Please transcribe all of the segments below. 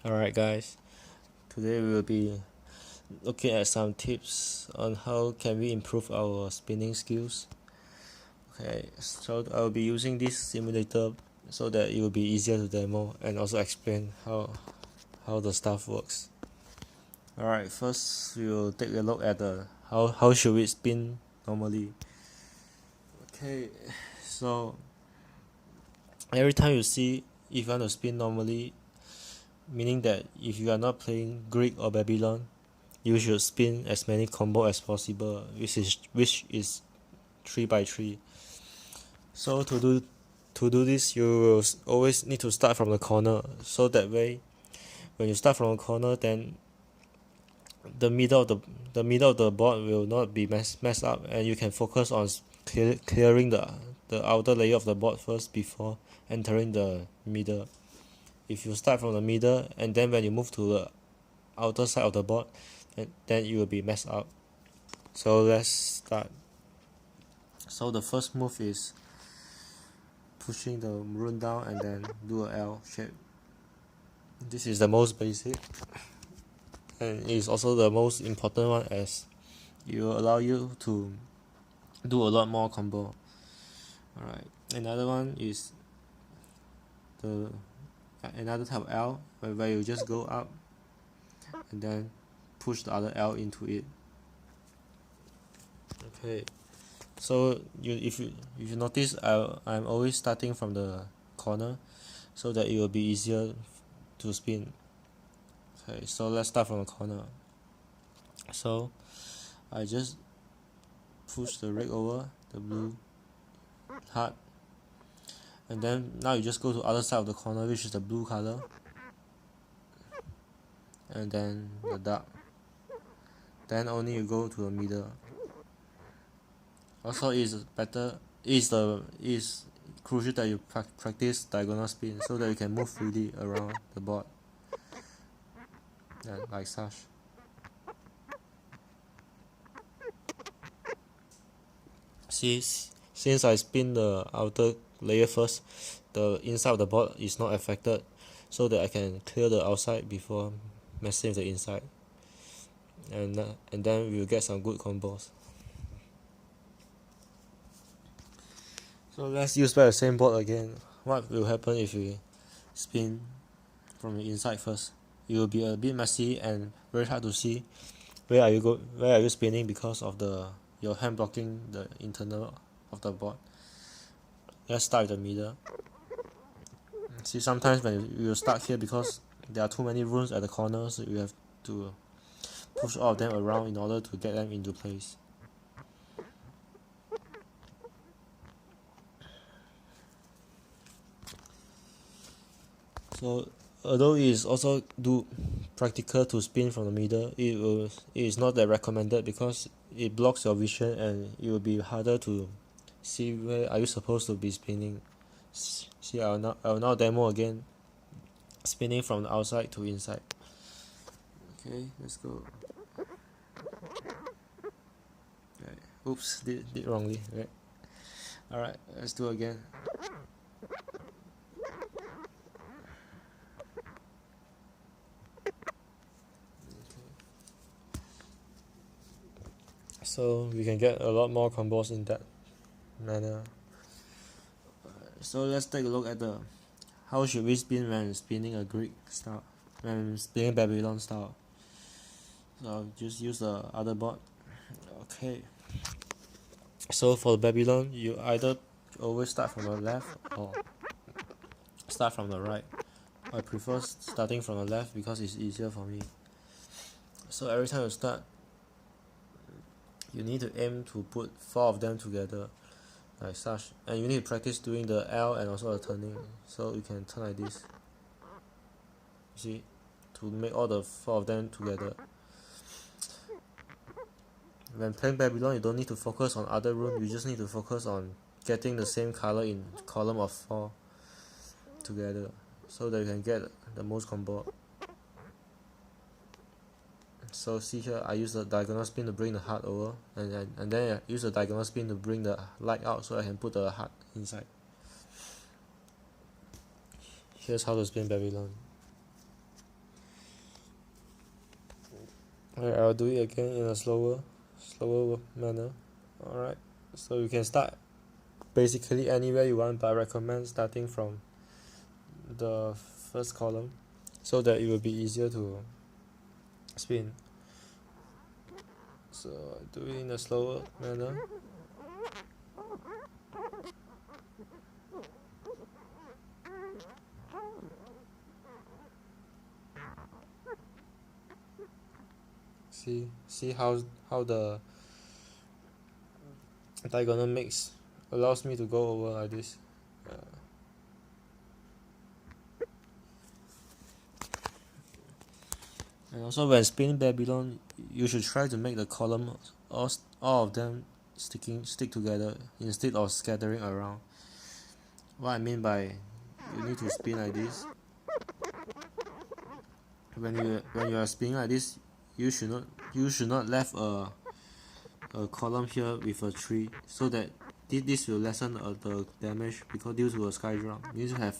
Alright guys, today we will be looking at some tips on how can we improve our spinning skills. Okay, so I will be using this simulator so that it will be easier to demo and also explain how the stuff works. Alright, first we will take a look at the how should we spin normally. Okay, so every time you see if you want to spin normally, meaning that if you are not playing Greek or Babylon, you should spin as many combo as possible, which is 3 by 3. So to do this, you will always need to start from the corner. So that way, when you start from the corner, then the middle of the board will not be messed up, and you can focus on clearing the outer layer of the board first before entering the middle. If you start from the middle and then when you move to the outer side of the board, then it will be messed up. So let's start. So the first move is pushing the rune down and then do a L shape. This is the most basic and it is also the most important one, as it will allow you to do a lot more combo. Alright, another one is another type of L where you just go up and then push the other L into it. Okay, so if you notice, I'm always starting from the corner so that it will be easier to spin. Okay, so let's start from the corner. So I just push the red over the blue heart, and then now you just go to other side of the corner, which is the blue color, and then the dark. Then only you go to the middle. Also, is crucial that you practice diagonal spin so that you can move freely around the board, and like such. See, since I spin the outer layer first, the inside of the board is not affected, so that I can clear the outside before messing with the inside, and then we'll get some good combos. So let's use back the same board again. What will happen if we spin from the inside first? It will be a bit messy and very hard to see where are you spinning because of your hand blocking the internal of the board. Let's start with the middle. See, sometimes when you start here, because there are too many runes at the corners, you have to push all of them around in order to get them into place. So although it is also practical to spin from the middle, it is not that recommended because it blocks your vision and it will be harder to see where are you supposed to be spinning. See, I will now demo again, spinning from the outside to inside. Okay, let's go. Right. Oops, did wrongly. Right. Alright, let's do again. So we can get a lot more combos in that manner. So let's take a look at the how should we spin when spinning a Greek style, when spinning Babylon style. So I'll just use the other board. Okay. So for Babylon, you either always start from the left or start from the right. I prefer starting from the left because it's easier for me. So every time you start, you need to aim to put 4 of them together, like such, and you need to practice doing the L and also the turning, so you can turn like this. You see, to make all the 4 of them together. When playing Babylon, you don't need to focus on other rune, you just need to focus on getting the same color in column of 4 together, so that you can get the most combo. So see here, I use the diagonal spin to bring the heart over, and then I use the diagonal spin to bring the light out so I can put the heart inside. Here's how to spin Babylon. Alright, I'll do it again in a slower manner. Alright, so you can start basically anywhere you want, but I recommend starting from the first column so that it will be easier to spin. So I do it in a slower manner. See how the diagonal mix allows me to go over like this. And also when spinning Babylon, you should try to make the column all of them stick together instead of scattering around. What I mean by you need to spin like this. When you are spinning like this, you should not left a column here with a tree, so that this will lessen the damage, because due to a sky drop you need to have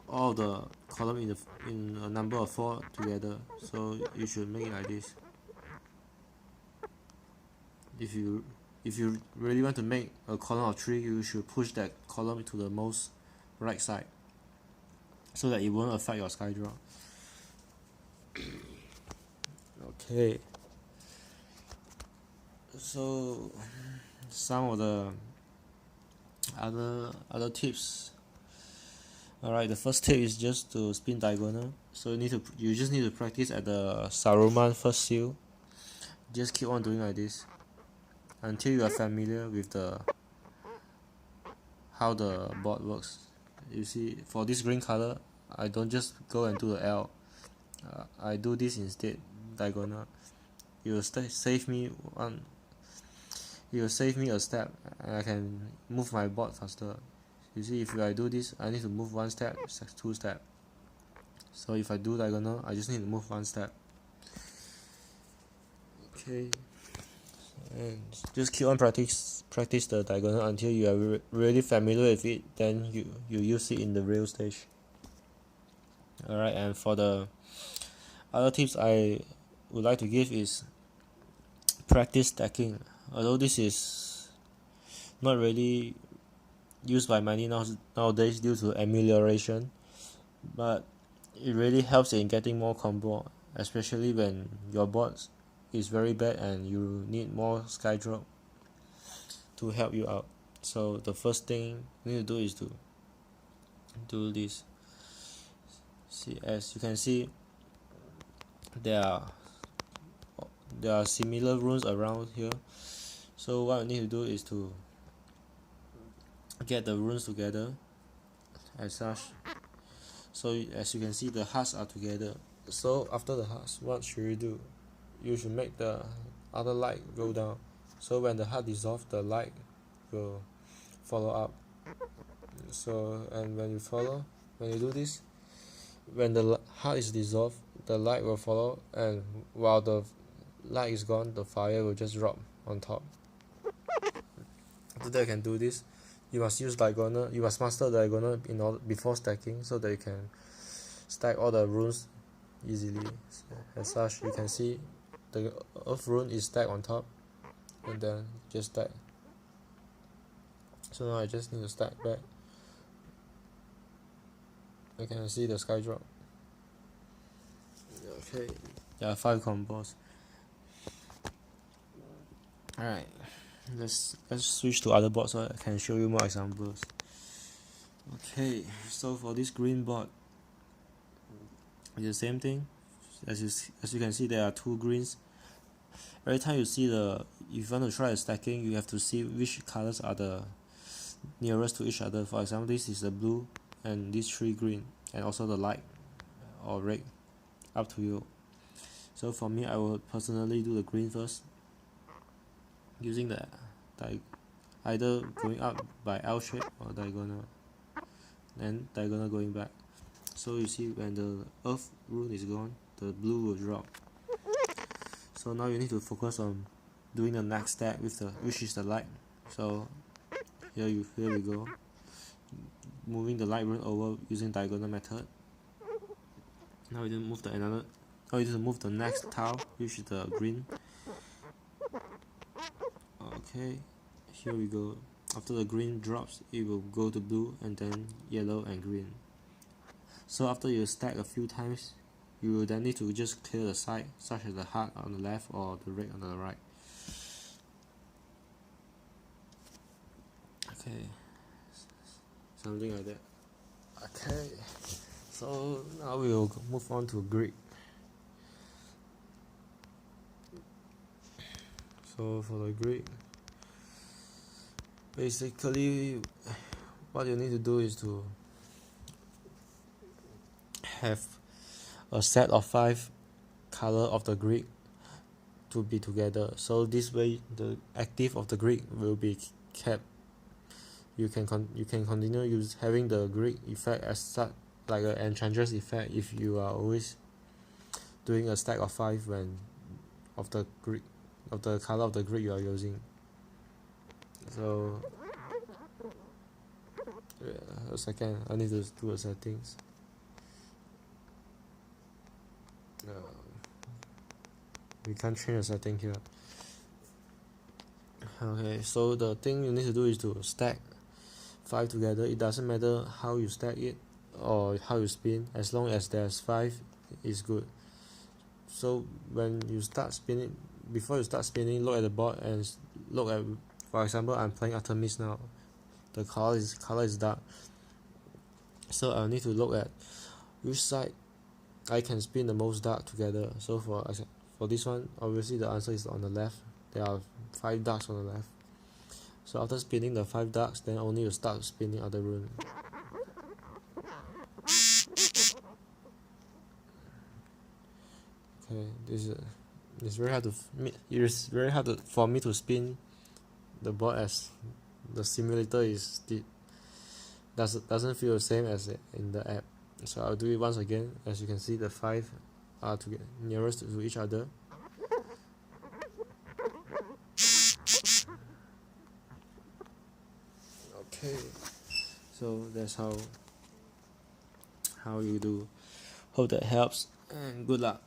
all the column in a number of 4 together. So you should make it like this. If you really want to make a column of 3, you should push that column to the most right side so that it won't affect your sky draw. Okay, so some of the other tips. Alright, the first tip is just to spin diagonal. So you just need to practice at the Saruman first seal. Just keep on doing like this until you are familiar with how the board works. You see, for this green color, I don't just go and do the L. I do this instead, diagonal. It will save me a step, and I can move my board faster. You see, if I do this, I need to move 1 step, 2 step. So if I do diagonal, I just need to move 1 step. Okay, and just keep on practice the diagonal until you are really familiar with it. Then you use it in the real stage. Alright, and for the other tips I would like to give is practice stacking. Although this is not really used by many nowadays due to amelioration, but it really helps in getting more combo, especially when your board is very bad and you need more sky drop to help you out. So the first thing you need to do is to do this. See, as you can see, there are similar runes around here. So what we need to do is to get the runes together as such. So as you can see, the hearts are together. So after the hearts, what should you do? You should make the other light go down. So when the heart dissolves, the light will follow up. So, and when you do this, when the heart is dissolved, the light will follow, and while the light is gone, the fire will just drop on top. After that, you can do this. You must use diagonal. You must master diagonal before stacking, so that you can stack all the runes easily. So as such, you can see the earth rune is stacked on top, and then just stack. So now I just need to stack back. I can see the sky drop. Okay, there are 5 combos. Alright, let's switch to other boards so I can show you more examples. Okay, so for this green board, it's the same thing. As you can see, there are 2 greens. Every time you see if you want to try stacking, you have to see which colors are the nearest to each other. For example, this is the blue and these 3 green, and also the light or red, up to you. So for me, I will personally do the green first, using the either going up by L shape or diagonal, then diagonal going back. So you see, when the earth rune is gone, the blue will drop. So now you need to focus on doing the next step which is the light. So here we go, moving the light rune over using diagonal method. Now we then move the I need to move the next tile, which is the green. Okay, here we go. After the green drops, it will go to blue and then yellow and green. So after you stack a few times, you will then need to just clear the side, such as the heart on the left or the red on the right. Okay, something like that. Okay, so now we will move on to grid. So for the grid, basically what you need to do is to have a set of 5 color of the grid to be together, so this way the active of the grid will be kept. You can continue having the grid effect as such, like an enchantress effect, if you are always doing a stack of 5 when of the grid of the color of the grid you are using. So a second, I need to do the settings. We can't change the setting here. Okay, so the thing you need to do is to stack 5 together. It doesn't matter how you stack it or how you spin, as long as there's 5 is good. So when you start spinning, before you start spinning, look at the board and look at, for example, I'm playing Artemis now. The color is dark, so I'll need to look at which side I can spin the most dark together. So for this one, obviously the answer is on the left. There are 5 darks on the left. So after spinning the 5 darks, then only you start spinning other rune. Okay, it's very hard for me to spin the board, as the simulator doesn't feel the same as in the app. So I'll do it once again. As you can see, the 5 are nearest to each other. Okay, so that's how you do. Hope that helps, and good luck.